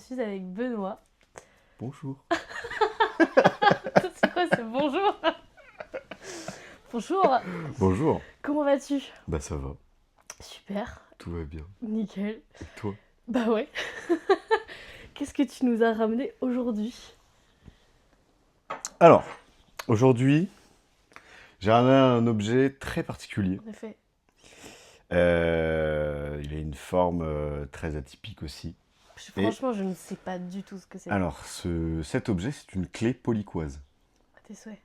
suis avec Benoît. Bonjour. C'est quoi ce bonjour? Bonjour, Bonjour. comment vas-tu? Bah ça va, Super, tout va bien. nickel. Et toi? Bah ouais. Qu'est-ce que tu nous as ramené aujourd'hui? Alors, aujourd'hui, j'ai ramené un objet très particulier. En effet. Il a une forme très atypique aussi. Franchement, je ne sais pas du tout ce que c'est. Alors, cet objet, c'est une clé polycoise. À tes souhaits.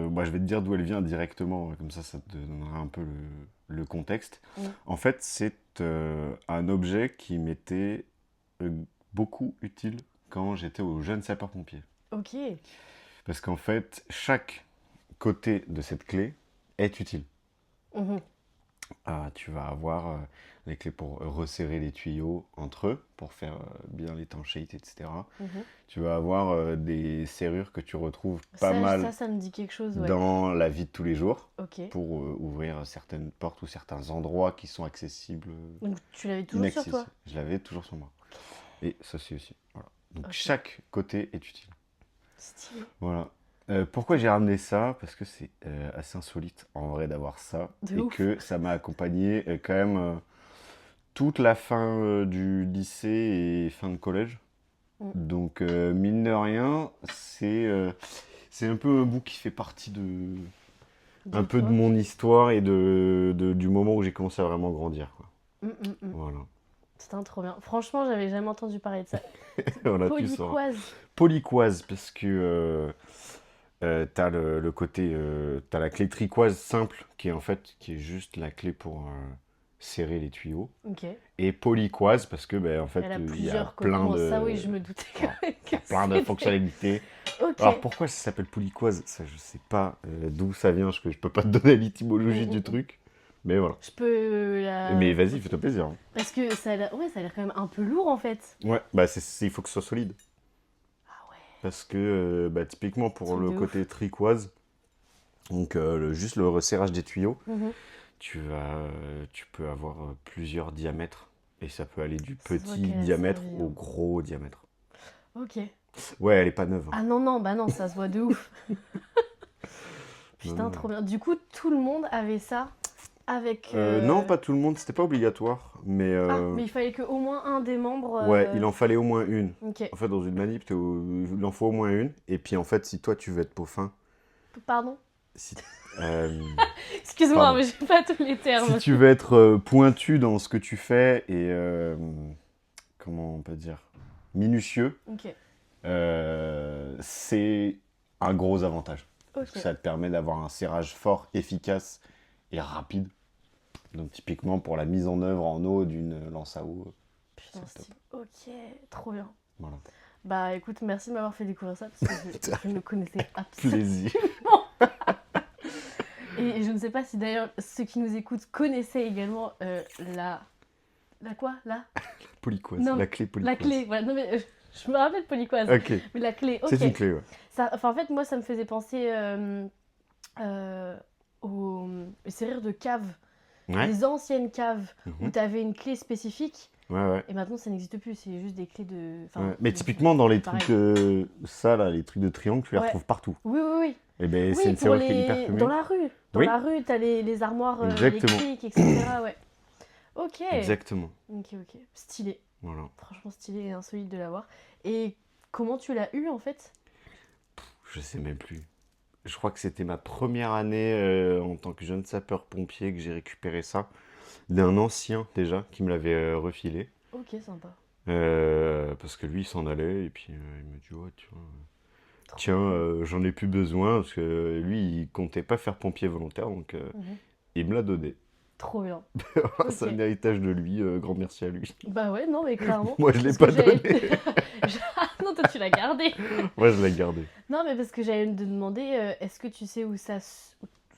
Moi, je vais te dire d'où elle vient directement, comme ça te donnera un peu le contexte. Mm. En fait, c'est un objet qui m'était beaucoup utile quand j'étais au jeune sapeur-pompier. Ok. Parce qu'en fait, chaque côté de cette clé est utile. Mhm. Tu vas avoir les clés pour resserrer les tuyaux entre eux, pour faire bien l'étanchéité, etc. Mhm. Tu vas avoir des serrures que tu retrouves pas mal Ça me dit quelque chose, ouais. dans la vie de tous les jours, Ok. pour ouvrir certaines portes ou certains endroits qui sont accessibles, Donc tu l'avais toujours sur inaccessibles. toi? Je l'avais toujours sur moi. Et ceci aussi. Voilà. Donc Ok. chaque côté est utile. Stylé. Voilà. Pourquoi j'ai ramené ça? Parce que c'est assez insolite en vrai d'avoir ça. De et ouf. que ça m'a accompagné quand même toute la fin du lycée et fin de collège. Mm. Donc mine de rien, c'est un peu un bout qui fait partie un peu de toi. mon histoire et du moment où j'ai commencé à vraiment grandir, quoi. Voilà. C'était trop bien. Franchement, j'avais jamais entendu parler de ça. Voilà, tu sauras. Polycoise. Polycoise, parce que t'as le côté, t'as la clé tricoise simple qui est juste la clé pour serrer les tuyaux, Ok. et polycoise parce que en fait Elle a il y a plusieurs plein Bon, de ça oui, je me doutais voilà, que plein de c'était- fonctionnalités. Ok. Alors pourquoi ça s'appelle polycoise? Ça je sais pas d'où ça vient, parce que je peux pas te donner l'étymologie du truc, mais voilà. Je peux la... Mais vas-y, Ok. fais-toi plaisir, hein. Parce que ça a l'air quand même un peu lourd en fait. Ouais, bah il faut que ce soit solide. Ah ouais. Parce que typiquement pour Truc le de côté ouf. tricoise, donc juste le resserrage des tuyaux, Mhm. tu peux avoir plusieurs diamètres. Et ça peut aller du Ça se voit petit qu'elle a diamètre servi, au hein. gros diamètre. Ok. Ouais, elle est pas neuve, hein. Ah non, non, bah non, ça se voit de ouf. Non, Putain, non. trop bien. Du coup, tout le monde avait ça avec... Non, pas tout le monde, c'était pas obligatoire. Mais, Ah, mais il fallait qu'au moins un des membres... ouais, il en fallait au moins une. Ok. En fait, dans une manip, il en faut au moins une. Et puis en fait, si toi tu veux être peaufin, Pardon? si, euh, Excuse-moi, pardon. mais j'ai pas tous les termes. Si tu veux être pointu dans ce que tu fais et comment on peut dire, minutieux, Ok. c'est un gros avantage. Parce que Ok. ça te permet d'avoir un serrage fort, efficace et rapide. Donc typiquement pour la mise en œuvre en eau d'une lance à eau, Putain, c'est top. stylé. Ok, trop bien. Voilà. Bah écoute, merci de m'avoir fait découvrir ça parce que je ne connaissais absolument. Plaisir. Et je ne sais pas si d'ailleurs ceux qui nous écoutent connaissaient également la... La quoi? La Polycoise, Non, la clé polycoise. La clé, voilà. Non mais je me rappelle polycoise. Ok, Mais la clé, ok. c'est une clé, ouais. Ça, enfin, en fait, moi, ça me faisait penser aux serrures de caves. Ouais. Les anciennes caves où Mhm. tu avais une clé spécifique. Ouais, ouais. Et maintenant, ça n'existe plus. C'est juste des clés de... Ouais. Mais typiquement dans les pareil. trucs, ça là, les trucs de triangle, tu les Ouais. retrouves partout. Oui, oui, oui. Et ben c'est Oui, une pour serrure qui est hyper les... commune. Dans la rue. Dans Oui. la rue, t'as les armoires Exactement. électriques, etc. Ouais. Ok. Exactement. Ok, ok. Stylé. Voilà. Franchement stylé et insolite de l'avoir. Et comment tu l'as eu en fait? Je sais même plus. Je crois que c'était ma première année en tant que jeune sapeur-pompier que j'ai récupéré ça d'un ancien déjà qui me l'avait refilé. Ok, sympa. Parce que lui il s'en allait et puis il me dit ouais Trop tiens cool. j'en ai plus besoin parce que lui il comptait pas faire pompier volontaire donc Mhm. il me l'a donné. Trop bien. C'est Ok. un héritage de lui, grand merci à lui. Bah ouais, non mais clairement. Moi je l'ai Parce pas que j'allais- donné. Ah non, toi tu l'as gardé. Moi je l'ai gardé. Non mais parce que j'allais te demander, est-ce que tu sais où où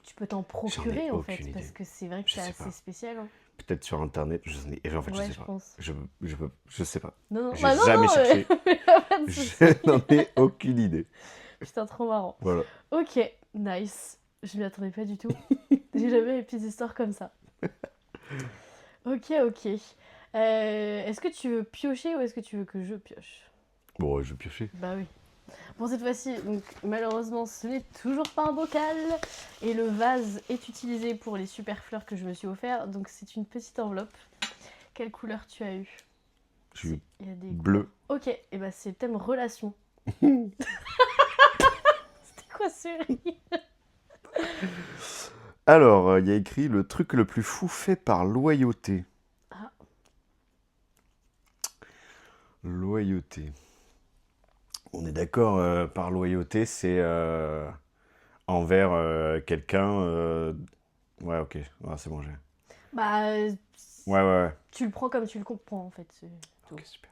tu peux t'en procurer en fait? aucune idée. Parce que c'est vrai que Je c'est sais assez pas. spécial. Hein. Peut-être sur internet, en fait je Ouais, sais je pas. pense. Je sais pas. Non, non, J'ai bah non, jamais non, cherché. pas de soucis. Je n'en ai aucune idée. Putain, trop marrant. Voilà. Ok, nice. Je m'y attendais pas du tout. J'ai jamais eu des petites histoires comme ça. Ok, ok. Est-ce que tu veux piocher ou est-ce que tu veux que je pioche? Bon, je vais piocher. Bah oui. Bon, cette fois-ci, donc malheureusement, ce n'est toujours pas un bocal. Et le vase est utilisé pour les super fleurs que je me suis offert. Donc c'est une petite enveloppe. Quelle couleur tu as eu? Je suis Il y a des bleu. Ok, et bah c'est le thème relation. C'était quoi ce rire? Alors, il y a écrit le truc le plus fou fait par loyauté. Ah, Loyauté. On est d'accord, par loyauté, c'est envers quelqu'un. Ouais, ok. Ah, c'est bon, j'ai. bah, Ouais, ouais, ouais. tu le prends comme tu le comprends en fait. C'est tout. Ok, super.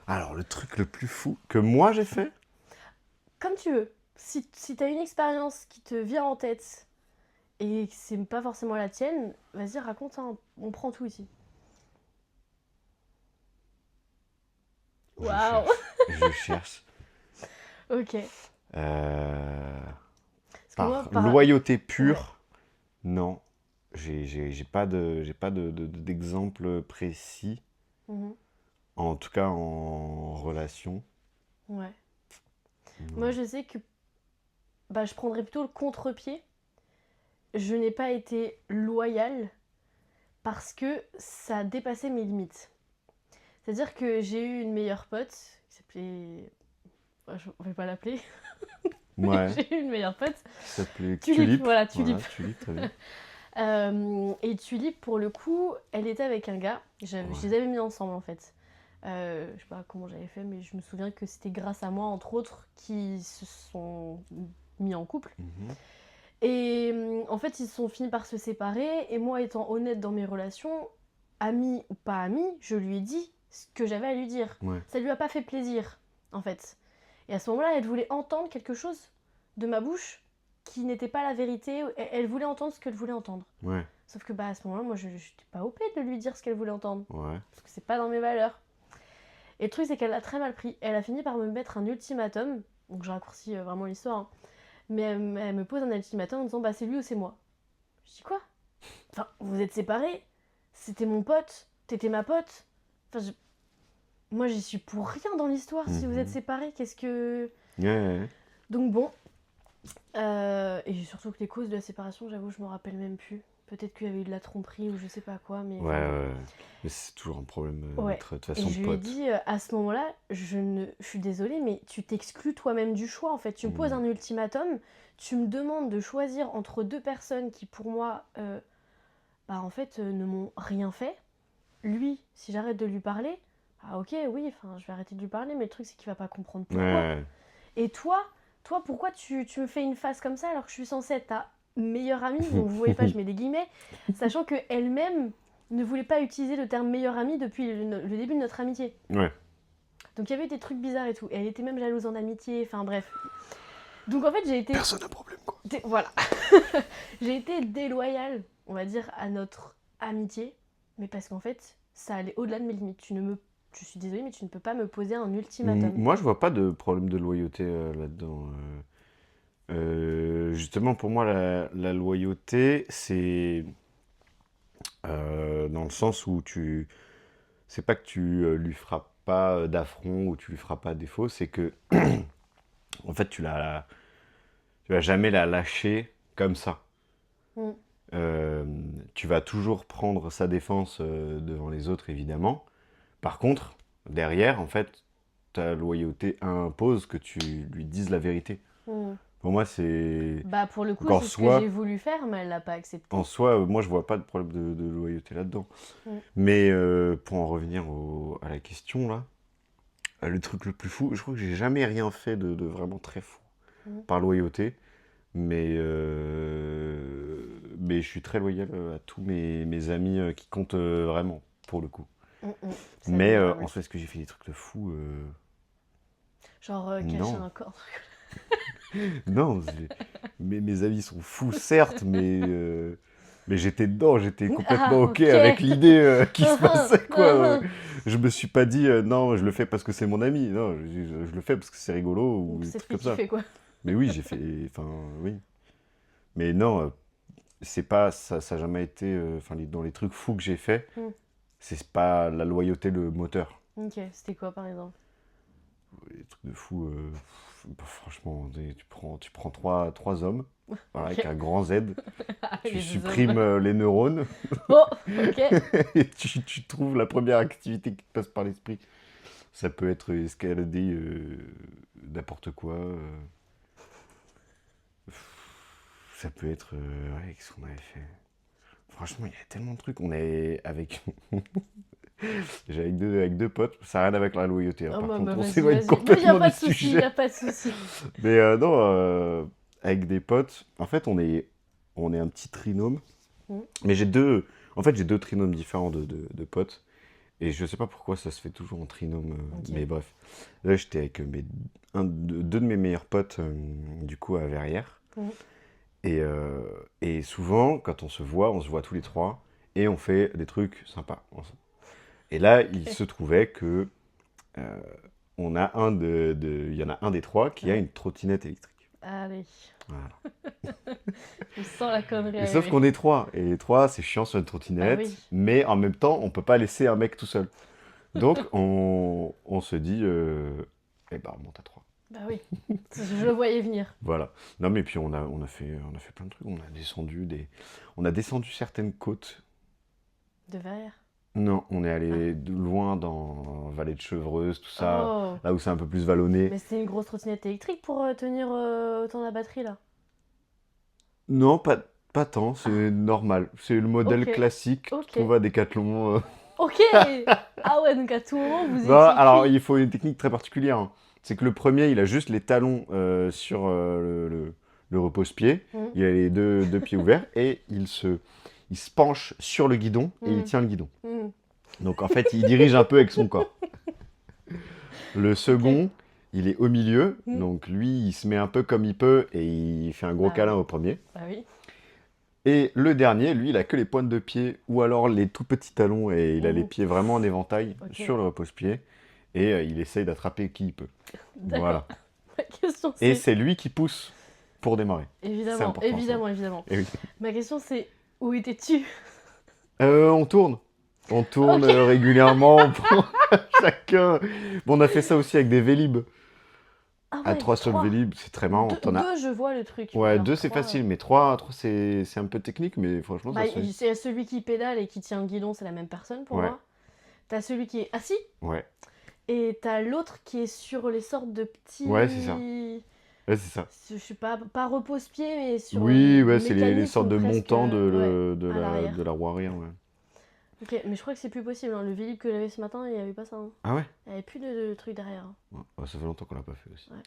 Alors, le truc le plus fou que moi j'ai fait. Comme tu veux. Si t'as une expérience qui te vient en tête et que c'est pas forcément la tienne, vas-y, raconte, hein, on prend tout ici. Je Waouh. cherche. Je cherche. Ok. Euh, Parce que moi, Par loyauté Ouais. pure, non. J'ai pas d'exemple précis. Mhm. En tout cas, en relation. Ouais. Moi, Non. je sais que bah, je prendrais plutôt le contre-pied. Je n'ai pas été loyale parce que ça a dépassé mes limites. C'est-à-dire que j'ai eu une meilleure pote qui s'appelait. Je ne vais pas l'appeler, mais Ouais. j'ai eu une meilleure pote. Qui s'appelait Tulipe, Tulip. voilà, Tulipe. Voilà, Tulip, très bien. Et Tulipe, pour le coup, elle était avec un gars. Je Ouais. les avais mis ensemble en fait. Je sais pas comment j'avais fait, mais je me souviens que c'était grâce à moi, entre autres, qui se sont mis en couple. Mhm. Et en fait, ils sont finis par se séparer. Et moi, étant honnête dans mes relations, amie ou pas amie, je lui ai dit ce que j'avais à lui dire. Ouais. Ça lui a pas fait plaisir, en fait. Et à ce moment-là, elle voulait entendre quelque chose de ma bouche qui n'était pas la vérité. Elle voulait entendre ce qu'elle voulait entendre. Ouais. Sauf que bah, à ce moment-là, moi, je n'étais pas OP de lui dire ce qu'elle voulait entendre. Ouais. Parce que c'est pas dans mes valeurs. Et le truc, c'est qu'elle l'a très mal pris. Elle a fini par me mettre un ultimatum. Donc, je raccourcis vraiment l'histoire. Hein. Mais elle me pose un ultimatum en disant bah, c'est lui ou c'est moi. Je dis quoi? Enfin, vous êtes séparés? C'était mon pote? T'étais ma pote? Enfin, moi, j'y suis pour rien dans l'histoire si vous êtes Mhm. séparés. Qu'est-ce que. Ouais, ouais. Donc, bon. Et surtout que les causes de la séparation, j'avoue, je me rappelle même plus. Peut-être qu'il y avait eu de la tromperie ou je sais pas quoi, mais Ouais, enfin bon. ouais. Mais c'est toujours un problème Ouais. d'être de toute Et façon je lui ai pote. dit, à ce moment-là, je suis désolée, mais tu t'exclus toi-même du choix, en fait. Tu me poses Mhm. un ultimatum, tu me demandes de choisir entre deux personnes qui, pour moi, bah, en fait, ne m'ont rien fait. Lui, si j'arrête de lui parler, ah ok, oui, enfin, je vais arrêter de lui parler, mais le truc, c'est qu'il va pas comprendre pourquoi. Ouais. Et toi, pourquoi tu me fais une face comme ça alors que je suis censée être ta meilleure amie? Donc vous voyez pas, je mets des guillemets, sachant que elle-même ne voulait pas utiliser le terme meilleure amie depuis le début de notre amitié. Ouais. Donc il y avait des trucs bizarres et tout. Et elle était même jalouse en amitié, enfin bref. Donc en fait, j'ai été. Personne n'a problème, quoi. Voilà. J'ai été déloyale, on va dire, à notre amitié. Mais parce qu'en fait, ça allait au-delà de mes limites. Je suis désolée, mais tu ne peux pas me poser un ultimatum. Moi, je vois pas de problème de loyauté là-dedans. Justement, pour moi, la loyauté, c'est dans le sens où tu. C'est pas que tu lui feras pas d'affront ou tu lui feras pas défaut, c'est que, en fait, tu vas jamais la lâcher comme ça. Mm. Euh, Tu vas toujours prendre sa défense devant les autres, évidemment. Par contre, derrière, en fait, ta loyauté impose que tu lui dises la vérité. Mm. Pour moi, c'est. Bah pour le coup, Donc, c'est ce que j'ai voulu faire, mais elle l'a pas accepté. en soi, moi, je vois pas de problème de loyauté là-dedans. Mm. Mais pour en revenir à la question, là, le truc le plus fou, je crois que j'ai jamais rien fait de vraiment très fou Mm. par loyauté. Mais je suis très loyal à tous mes amis qui comptent vraiment, pour le coup. Mm, mm. C'est Mais admirable. en soi, est-ce que j'ai fait des trucs de fou Genre cacher Non. un corps. Non, mes amis sont fous, certes, mais j'étais dedans, j'étais Ah, complètement OK ok. avec l'idée qui se passait, quoi. Je me suis pas dit, non, je le fais parce que c'est mon ami. Non, je le fais parce que c'est rigolo ou des C'est trucs fait comme ça. kiffer, quoi. Mais oui, j'ai fait. Enfin, oui. Mais non, c'est pas, ça a jamais été, enfin, dans les trucs fous que j'ai fait, Hmm. c'est pas la loyauté, le moteur. Ok, c'était quoi par exemple? Les trucs de fou, franchement, tu prends trois hommes, voilà, avec Ok. un grand Z, Ah, tu les deux supprimes hommes. les neurones, Oh, ok. et tu trouves la première activité qui te passe par l'esprit. Ça peut être escalader n'importe quoi. Ça peut être. Ouais, qu'est-ce qu'on avait fait? Franchement, il y a tellement de trucs. On est avec. J'ai avec deux potes. Ça n'a rien avec la loyauté, hein. Oh, Par bah contre, on vas-y, s'éloigne vas-y. Bah, y a complètement pas du de souci, y sujet. a pas de souci. Mais non, avec des potes. En fait, on est un petit trinôme. Hmm. Mais j'ai deux. En fait, j'ai deux trinômes différents de potes. Et je sais pas pourquoi ça se fait toujours en trinôme. Ok. Mais bref. Là, j'étais avec deux de mes meilleurs potes, du coup, à Verrières. Hmm. Et souvent, quand on se voit tous les trois. Et on fait des trucs sympas ensemble. Et là, il Ok. se trouvait que euh, il y en a un des trois qui a Ouais. une trottinette électrique. Allez. Voilà. Je sens la connerie Et sauf arriver. qu'on est trois. Et les trois, c'est chiant sur une Bah oui. trottinette. Mais en même temps, on peut pas laisser un mec tout seul. Donc, on se dit, eh ben, on monte à trois. Bah oui. Je le voyais venir. Voilà. Non, mais puis on a fait plein de trucs. On a descendu certaines côtes. De verrière. Non, on est Ah. allé loin dans Vallée de Chevreuse, tout ça, Oh. là où c'est un peu plus vallonné. Mais c'était une grosse trottinette électrique pour tenir autant la batterie là. Non, pas tant, Ah. c'est normal. C'est le modèle Ok. classique que tu Ok. trouves à Decathlon. Ok. Ah ouais, donc à tout moment vous Bah, étiez alors, cuit. il faut une technique très particulière, hein. C'est que le premier, il a juste les talons sur le repose-pied. Hmm. Il a les deux pieds ouverts et il se penche sur le guidon et il Hmm. tient le guidon. Hmm. Donc, en fait, il dirige un peu avec son corps. Le Ok. second, il est au milieu, Hmm. donc lui, il se met un peu comme il peut et il fait un gros Bah câlin oui. au premier. Bah oui. Et le dernier, lui, il a que les pointes de pied ou alors les tout petits talons et il a les Mhm. pieds vraiment en éventail Ok. sur le repose-pied et il essaye d'attraper qui il peut. D'accord. Voilà. Ma question Et c'est. c'est lui qui pousse pour démarrer. C'est Évidemment, important ça. évidemment, évidemment. Et oui. Ma question c'est où étais-tu? On tourne. On tourne Ok. régulièrement. On prend chacun. Bon, on a fait ça aussi avec des Vélib. Ah À ouais, trois sur le 3. Vélib, c'est très marrant. T'en as. Deux, je vois le truc, mais Ouais, alors deux c'est 3. facile, mais trois c'est un peu technique, mais franchement Bah, ça se fait. c'est celui qui pédale et qui tient le guidon, c'est la même personne pour Ouais, moi. T'as celui qui est assis ouais, et t'as l'autre qui est sur les sortes de ouais, c'est ça. petits. Ouais, c'est ça. Je sais pas repose-pied, mais sur Oui, le ouais, c'est les sortes mécanisme de presque. montants de, Ouais, à de l'arrière. la roue arrière, ouais. Ok, mais je crois que c'est plus possible, hein. Le Vélib que j'avais ce matin, il n'y avait pas ça, hein. Ah ouais? Il n'y avait plus de trucs derrière, hein. Ouais, ouais, ça fait longtemps qu'on l'a pas fait aussi. Ouais,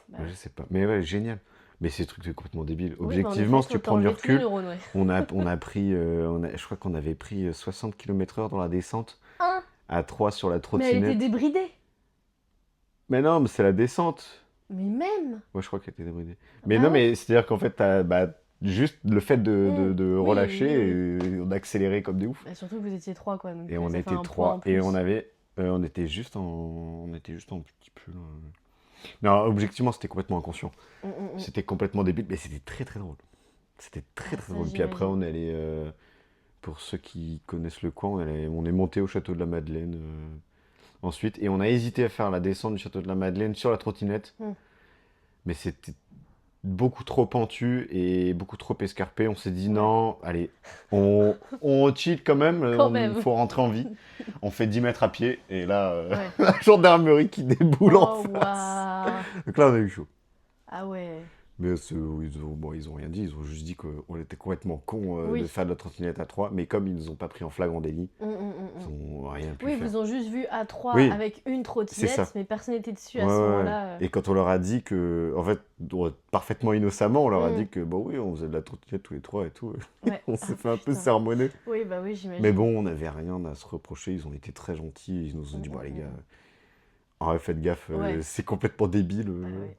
bah Ouais, ouais. je sais pas. Mais ouais, génial. Mais ces trucs, c'est complètement débile. Oui, bah en Objectivement, effet, si tu t'as prends du enlevé tous les recul, neurones, ouais. on a pris, je crois qu'on avait pris 60 km/h dans la descente Hein. à 3 sur la Mais elle était trottinette. débridée. Mais non, mais c'est la descente. Mais même. Ouais, je crois qu'elle était débridée. Mais Bah non, ouais. mais c'est-à-dire qu'en fait, bah, juste le fait de Oui, relâcher, oui, oui. et on accélérait comme des oufs. Bah, surtout que vous étiez trois, quoi, donc Et on ça fait était un poids en trois. Et plus. on était juste en petit peu. Non, objectivement, c'était complètement inconscient. Hum, hum, hum. C'était complètement débile, mais c'était très très drôle. C'était très Ah, très ça, drôle. Puis après, j'imagine. on est allé, pour ceux qui connaissent le coin, on est monté au château de la Madeleine ensuite. Et on a hésité à faire la descente du château de la Madeleine sur la trottinette. Hum. Mais c'était beaucoup trop pentu et beaucoup trop escarpé. On s'est dit Ouais. non, allez, on cheat quand même, Quand il même. faut rentrer en vie. On fait 10 mètres à pied et là, Ouais. la gendarmerie qui déboule en Oh, face. waouh. Donc là, on a eu chaud. Ah ouais. Mais ils ont rien dit, ils ont juste dit qu'on était complètement cons de Oui. faire de la trottinette à 3, mais comme ils nous ont pas pris en flagrant délit, ils Hum. ont rien pu Oui, faire. vous ont juste vu à trois Oui, avec une c'est ça. trottinette, mais personne n'était dessus Ouais, à ce ouais, ouais. moment-là. Et quand on leur a dit que, en fait, parfaitement innocemment, on leur a Hum. dit que, bah oui, on faisait de la trottinette tous les trois et tout. Ouais. On Ah s'est fait un peu putain. sermonner. Oui, bah oui, Mais j'imagine. bon, on n'avait rien à se reprocher. Ils ont été très gentils. Ils nous ont dit, bah les gars, faites gaffe, Ouais. c'est complètement débile. Bah ouais.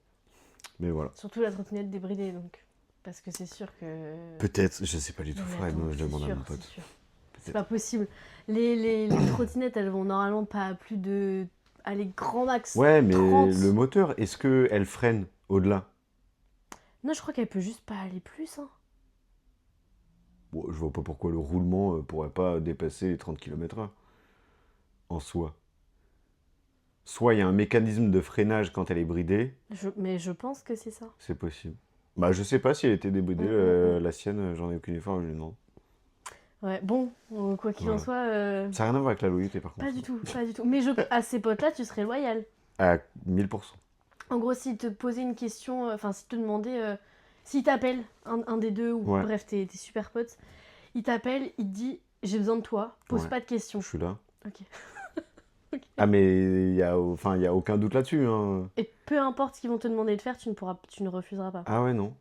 Mais voilà. Surtout la trottinette débridée, donc. Parce que c'est sûr que. Peut-être, je sais pas du tout. Non, mais Faudrait attends, je c'est demande à sûr, mon c'est pote. sûr. C'est Peut-être. pas possible. Les trottinettes, elles vont normalement pas à plus de. Allez, grand max Ouais, mais 30. le moteur, est-ce qu'elle freine au-delà? Non, je crois qu'elle peut juste pas aller plus, hein. bon, je vois pas pourquoi le roulement pourrait pas dépasser les 30 km/h en soi. Soit il y a un mécanisme de freinage quand elle est bridée, Mais je pense que c'est ça. c'est possible. Bah, je sais pas si elle était débridée, Mm. la sienne, j'en ai aucune fois, je lui demande. Ouais, bon, quoi qu'il en Voilà. soit, Ça n'a rien à voir avec la loyauté par contre. pas du tout, pas du tout. Mais à ces potes-là, tu serais loyal. À 1000%. En gros, s'ils te posaient une question, enfin, s'ils te demandaient, s'ils t'appellent, un des deux, ou Ouais. bref, tes super potes, il t'appelle, il te dit, j'ai besoin de toi, pose Ouais. pas de questions. Je suis là. Ok. Ah, mais il y a aucun doute là-dessus. Hein. Et peu importe ce qu'ils vont te demander de faire, tu ne refuseras pas. Ah ouais, non.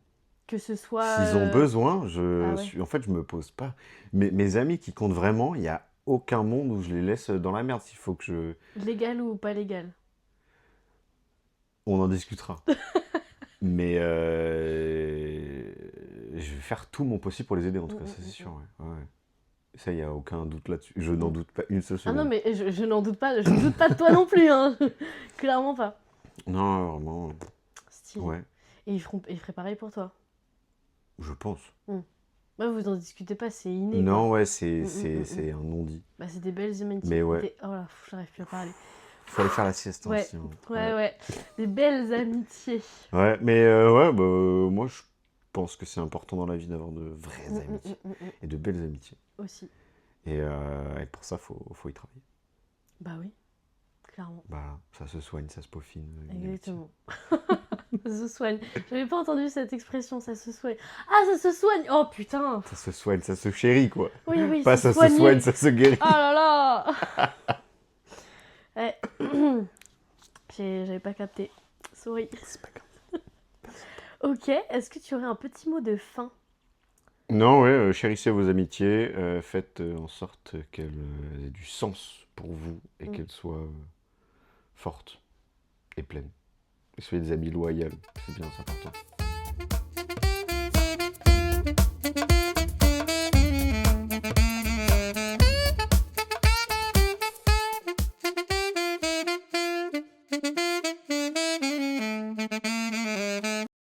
Que ce soit... S'ils ont besoin, Ah ouais. en fait, je me pose pas. Mes amis qui comptent vraiment, il y a aucun monde où je les laisse dans la merde. S'il faut que je... Légal ou pas légal. On en discutera. Mais je vais faire tout mon possible pour les aider, en tout cas, ça c'est sûr. Ouais. Ouais. Ça, il n'y a aucun doute là-dessus. Je n'en doute pas une seule Ah seconde. non, mais je n'en doute pas, je ne doute pas de toi non plus, hein. Clairement pas. Non, vraiment. Stylé. Ouais, Et ils feraient pareil pour toi. je pense. Ouais, vous en discutez pas, c'est inné. Non, quoi. ouais, c'est un non-dit. Bah, c'est des belles amitiés. Mais ouais. Oh là, j'arrive plus à parler. Faut aller faire la sieste. Ouais, Aussi, hein. ouais. Des belles amitiés. Ouais, mais ouais, bah, moi je pense que c'est important dans la vie d'avoir de vraies amitiés et de belles amitiés. Aussi. Et pour ça, faut y travailler. Bah oui, clairement. Bah, ça se soigne, ça se peaufine. Une amitié. Exactement. Ça se soigne. J'avais pas entendu cette expression, ça se soigne. Ah, ça se soigne. Oh putain. Ça se soigne, ça se chérit, quoi. Oui, Pas ça se soigne, ça se guérit. Oh là là. Ouais. J'avais pas capté. Sorry. C'est pas grave. Ok, est-ce que tu aurais un petit mot de fin? Non, ouais, chérissez vos amitiés, faites en sorte qu'elles aient du sens pour vous et qu'elles soient fortes et pleines. Et soyez des amis loyaux, c'est bien, c'est important.